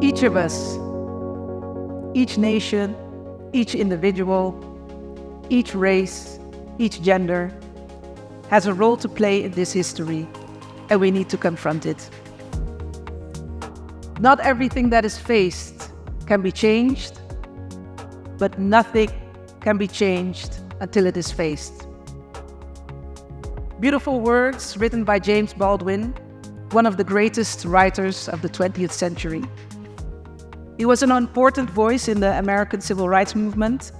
Each of us, each nation, each individual, each race, each gender, has a role to play in this history, and we need to confront it. Not everything that is faced can be changed, but nothing can be changed until it is faced. Beautiful words written by James Baldwin, one of the greatest writers of the 20th century. He was an important voice in the American civil rights movement,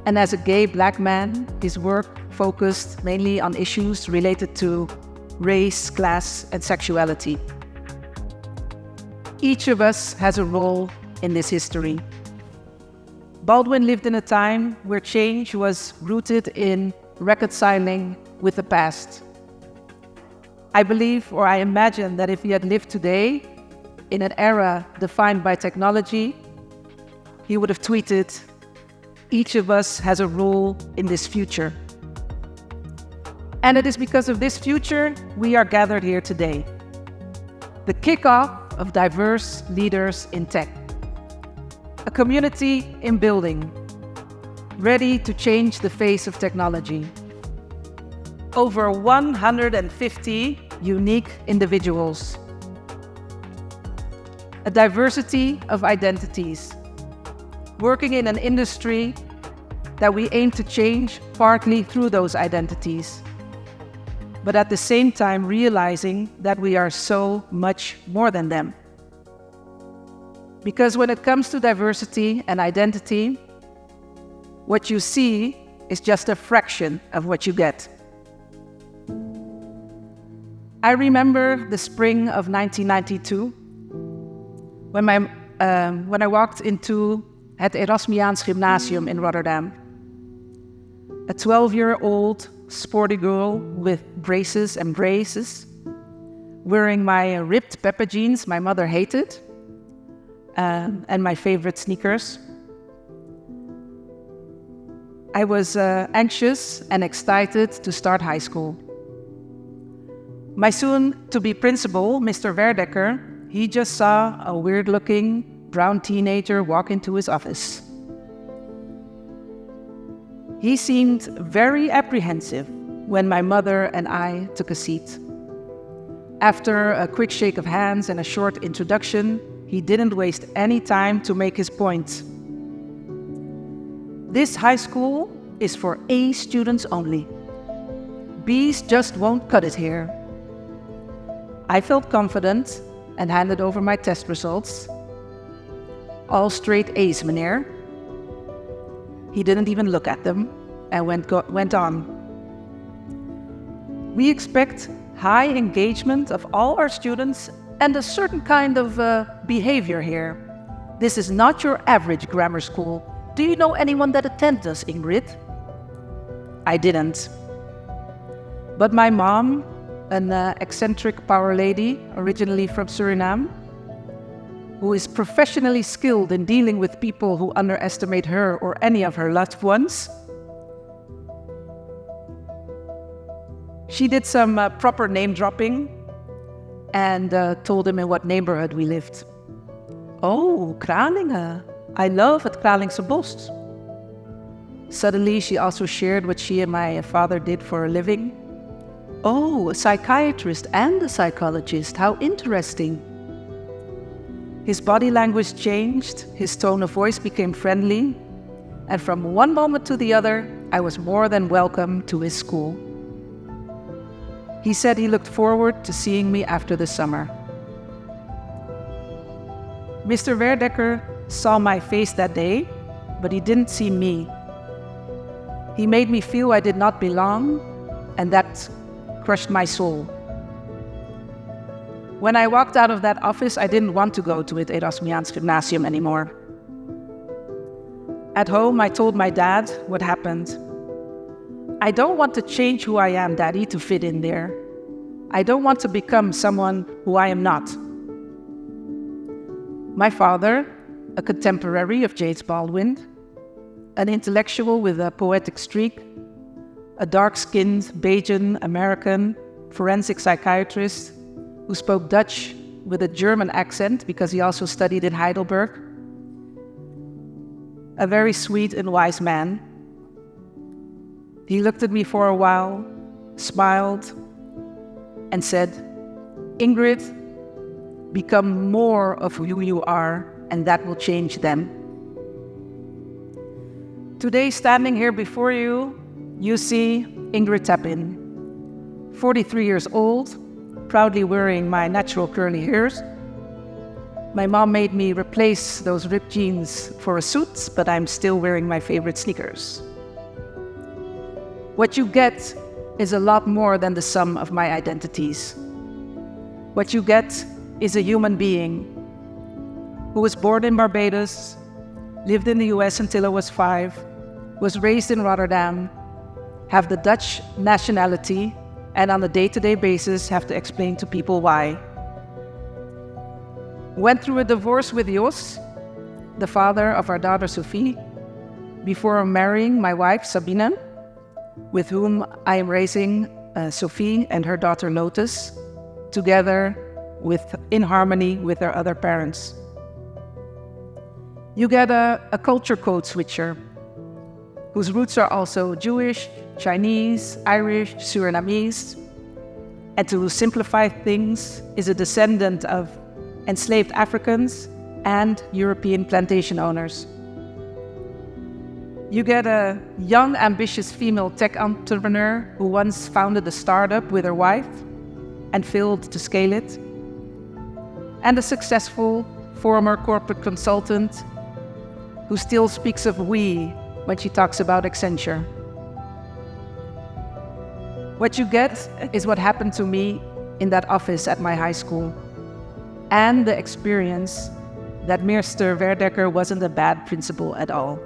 and as a gay black man, his work focused mainly on issues related to race, class, and sexuality. Each of us has a role in this history. Baldwin lived in a time where change was rooted in reconciling with the past. I believe, or I imagine, that if he had lived today, in an era defined by technology, he would have tweeted, "Each of us has a role in this future." And it is because of this future we are gathered here today. The kickoff of diverse leaders in tech. A community in building, ready to change the face of technology. Over 150 unique individuals. A diversity of identities, working in an industry that we aim to change partly through those identities, but at the same time realizing that we are so much more than them. Because when it comes to diversity and identity, what you see is just a fraction of what you get. I remember the spring of 1992, when I walked into het Erasmiaans Gymnasium in Rotterdam. A 12-year-old sporty girl with braces and braces, wearing my ripped Peppa jeans my mother hated, and my favorite sneakers. I was anxious and excited to start high school. My soon-to-be principal, Mr. Verdecker, he just saw a weird-looking brown teenager walk into his office. He seemed very apprehensive when my mother and I took a seat. After a quick shake of hands and a short introduction, he didn't waste any time to make his point. This high school is for A students only. B's just won't cut it here. I felt confident and handed over my test results. All straight A's, meneer. He didn't even look at them and went on. We expect high engagement of all our students and a certain kind of behavior here. This is not your average grammar school. Do you know anyone that attends us, Ingrid? I didn't. But my mom, an eccentric power lady, originally from Suriname, who is professionally skilled in dealing with people who underestimate her or any of her loved ones. She did some proper name dropping and told him in what neighborhood we lived. Oh, Kralingen. I love het Kralingse Bos. Suddenly, she also shared what she and my father did for a living. Oh, a psychiatrist and a psychologist. How interesting. His body language changed, his tone of voice became friendly, and from one moment to the other, I was more than welcome to his school. He said he looked forward to seeing me after the summer. Mr. Verdecker saw my face that day, but he didn't see me. He made me feel I did not belong, and that crushed my soul. When I walked out of that office, I didn't want to go to het Erasmiaans Gymnasium anymore. At home, I told my dad what happened. I don't want to change who I am, Daddy, to fit in there. I don't want to become someone who I am not. My father, a contemporary of James Baldwin, an intellectual with a poetic streak, a dark-skinned Bajan American forensic psychiatrist who spoke Dutch with a German accent because he also studied in Heidelberg. A very sweet and wise man. He looked at me for a while, smiled, and said, "Ingrid, become more of who you are, and that will change them." Today, standing here before you, you see Ingrid Tappin, 43 years old, proudly wearing my natural curly hairs. My mom made me replace those ripped jeans for a suit, but I'm still wearing my favorite sneakers. What you get is a lot more than the sum of my identities. What you get is a human being who was born in Barbados, lived in the US until I was 5, was raised in Rotterdam, have the Dutch nationality, and on a day-to-day basis have to explain to people why. Went through a divorce with Jos, the father of our daughter Sophie, before marrying my wife Sabine, with whom I am raising Sophie and her daughter Lotus, together in harmony with their other parents. You get a culture code switcher, whose roots are also Jewish, Chinese, Irish, Surinamese, and to simplify things, is a descendant of enslaved Africans and European plantation owners. You get a young, ambitious female tech entrepreneur who once founded a startup with her wife and failed to scale it, and a successful former corporate consultant who still speaks of we when she talks about Accenture. What you get is what happened to me in that office at my high school, and the experience that Mr. Verdecker wasn't a bad principal at all.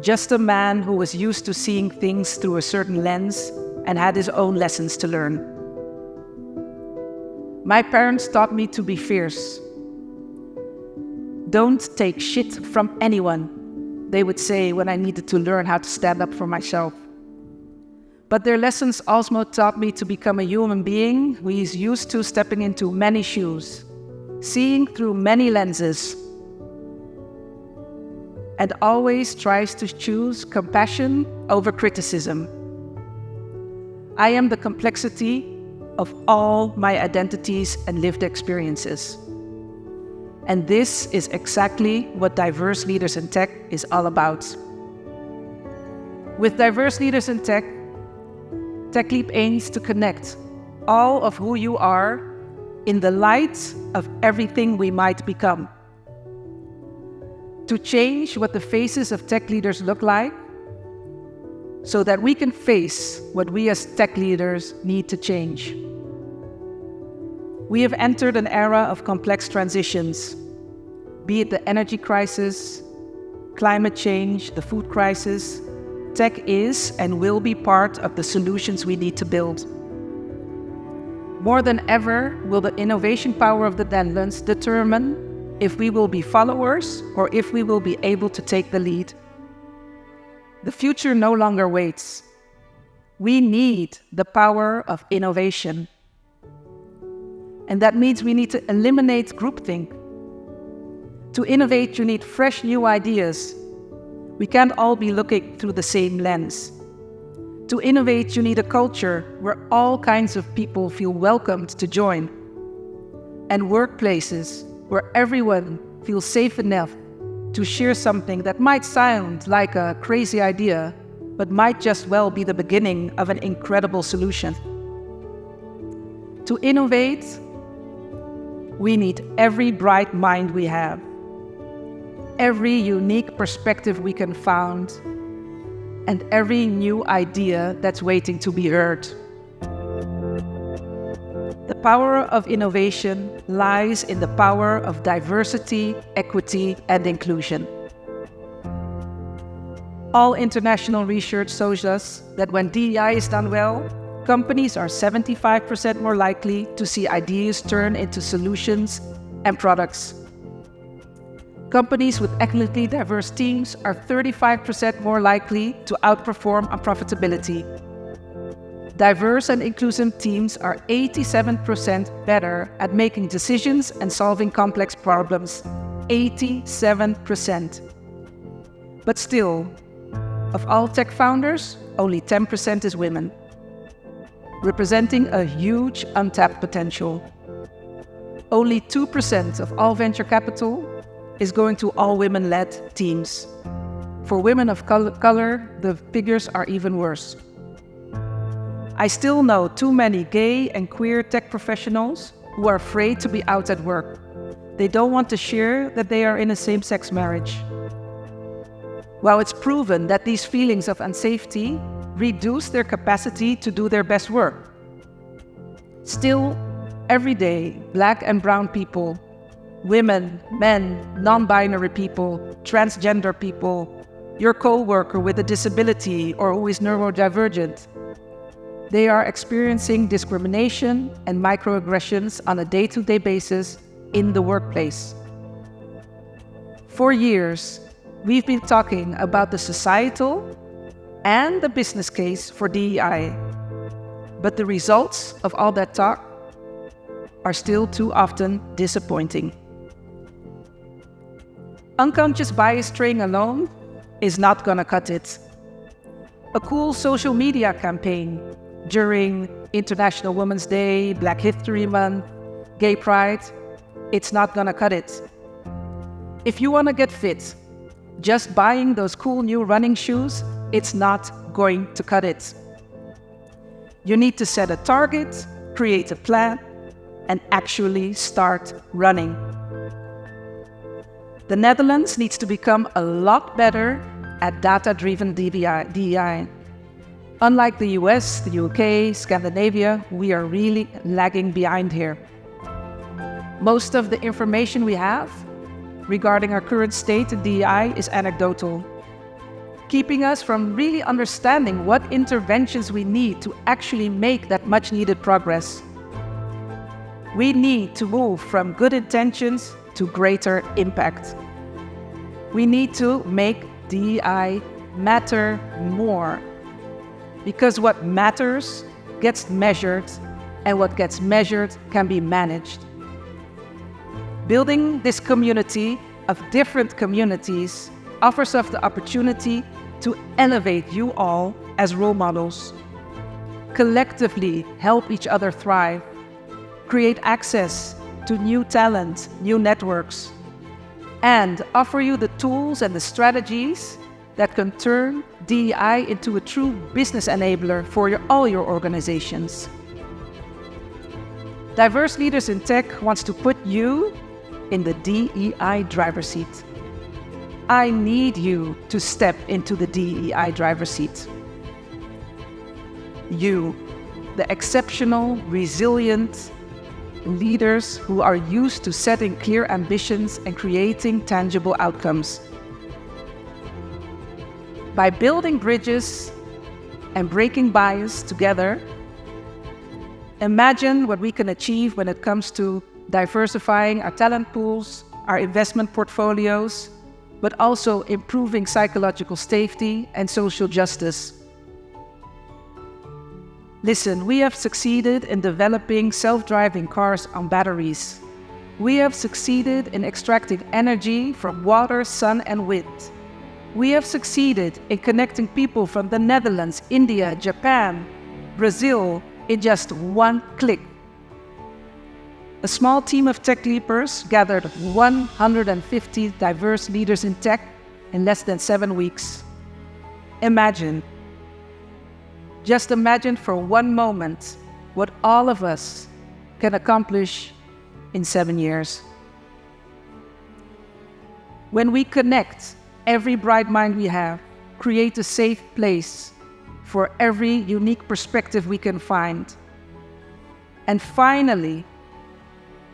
Just a man who was used to seeing things through a certain lens and had his own lessons to learn. My parents taught me to be fierce. "Don't take shit from anyone," they would say when I needed to learn how to stand up for myself. But their lessons also taught me to become a human being who is used to stepping into many shoes, seeing through many lenses, and always tries to choose compassion over criticism. I am the complexity of all my identities and lived experiences. And this is exactly what Diverse Leaders in Tech is all about. With Diverse Leaders in Tech, TechLeap aims to connect all of who you are in the light of everything we might become. To change what the faces of tech leaders look like, so that we can face what we as tech leaders need to change. We have entered an era of complex transitions, be it the energy crisis, climate change, the food crisis. Tech is and will be part of the solutions we need to build. More than ever will the innovation power of the Netherlands determine if we will be followers or if we will be able to take the lead. The future no longer waits. We need the power of innovation. And that means we need to eliminate groupthink. To innovate, you need fresh new ideas. We can't all be looking through the same lens. To innovate, you need a culture where all kinds of people feel welcomed to join, and workplaces where everyone feels safe enough to share something that might sound like a crazy idea, but might just well be the beginning of an incredible solution. To innovate, we need every bright mind we have, every unique perspective we can find, and every new idea that's waiting to be heard. The power of innovation lies in the power of diversity, equity, and inclusion. All international research shows us that when DEI is done well, companies are 75% more likely to see ideas turn into solutions and products. Companies with ethnically diverse teams are 35% more likely to outperform on profitability. Diverse and inclusive teams are 87% better at making decisions and solving complex problems. 87%. But still, of all tech founders, only 10% is women, representing a huge untapped potential. Only 2% of all venture capital is going to all women-led teams. For women of color, the figures are even worse. I still know too many gay and queer tech professionals who are afraid to be out at work. They don't want to share that they are in a same-sex marriage. While it's proven that these feelings of unsafety reduce their capacity to do their best work, still, every day, Black and brown people, women, men, non-binary people, transgender people, your co-worker with a disability or who is neurodivergent, they are experiencing discrimination and microaggressions on a day-to-day basis in the workplace. For years, we've been talking about the societal and the business case for DEI, but the results of all that talk are still too often disappointing. Unconscious bias training alone is not gonna cut it. A cool social media campaign during International Women's Day, Black History Month, Gay Pride, it's not gonna cut it. If you wanna get fit, just buying those cool new running shoes, it's not going to cut it. You need to set a target, create a plan, and actually start running. The Netherlands needs to become a lot better at data-driven DEI. Unlike the US, the UK, Scandinavia, we are really lagging behind here. Most of the information we have regarding our current state in DEI is anecdotal, keeping us from really understanding what interventions we need to actually make that much-needed progress. We need to move from good intentions to greater impact. We need to make DEI matter more, because what matters gets measured, and what gets measured can be managed. Building this community of different communities offers us the opportunity to elevate you all as role models, collectively help each other thrive, create access to new talent, new networks, and offer you the tools and the strategies that can turn DEI into a true business enabler for all your organizations. Diverse Leaders in Tech wants to put you in the DEI driver's seat. I need you to step into the DEI driver's seat. You, the exceptional, resilient leaders who are used to setting clear ambitions and creating tangible outcomes. By building bridges and breaking bias together, imagine what we can achieve when it comes to diversifying our talent pools, our investment portfolios, but also improving psychological safety and social justice. Listen, we have succeeded in developing self-driving cars on batteries. We have succeeded in extracting energy from water, sun, and wind. We have succeeded in connecting people from the Netherlands, India, Japan, Brazil in just one click. A small team of tech leapers gathered 150 diverse leaders in tech in less than 7 weeks. Imagine, just imagine for one moment what all of us can accomplish in 7 years. When we connect every bright mind we have, create a safe place for every unique perspective we can find, and finally,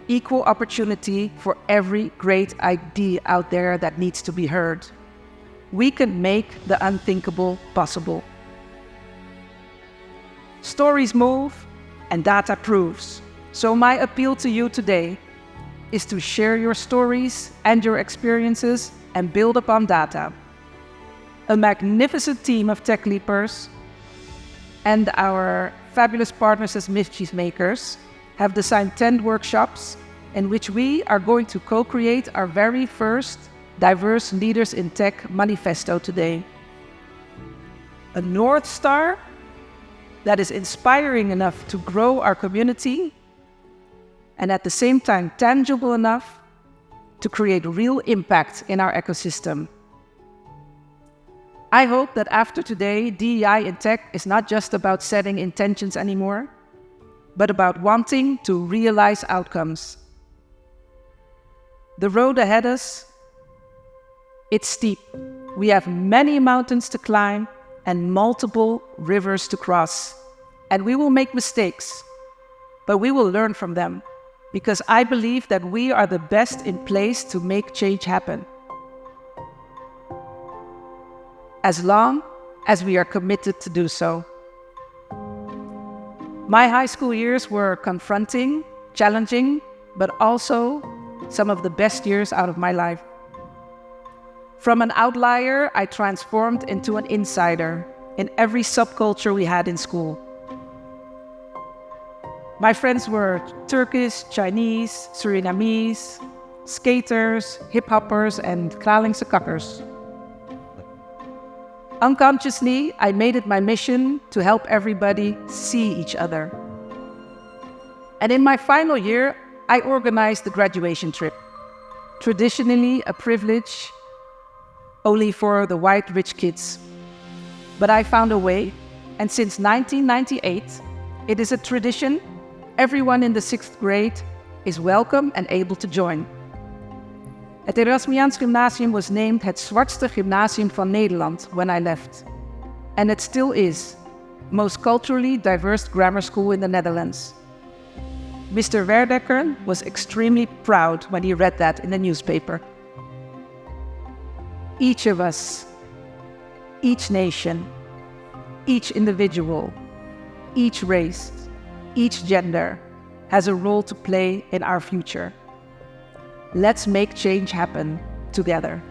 equal opportunity for every great idea out there that needs to be heard, we can make the unthinkable possible. Stories move and data proves. So my appeal to you today is to share your stories and your experiences and build upon data. A magnificent team of tech leapers and our fabulous partners as Mischief Makers have designed 10 workshops in which we are going to co-create our very first Diverse Leaders in Tech manifesto today. A North Star that is inspiring enough to grow our community and at the same time tangible enough to create real impact in our ecosystem. I hope that after today, DEI in tech is not just about setting intentions anymore, but about wanting to realize outcomes. The road ahead of us, it's steep. We have many mountains to climb and multiple rivers to cross. And we will make mistakes, but we will learn from them, because I believe that we are the best in place to make change happen, as long as we are committed to do so. My high school years were confronting, challenging, but also some of the best years out of my life. From an outlier, I transformed into an insider in every subculture we had in school. My friends were Turkish, Chinese, Surinamese, skaters, hip-hoppers, and Kralingse kakkers. Unconsciously, I made it my mission to help everybody see each other. And in my final year, I organized the graduation trip. Traditionally a privilege only for the white rich kids. But I found a way, and since 1998, it is a tradition. Everyone in the 6th grade is welcome and able to join. Het Erasmiaans Gymnasium was named het zwartste gymnasium van Nederland when I left. And it still is, most culturally diverse grammar school in the Netherlands. Mr. Werdecker was extremely proud when he read that in the newspaper. Each of us, each nation, each individual, each race, each gender has a role to play in our future. Let's make change happen together.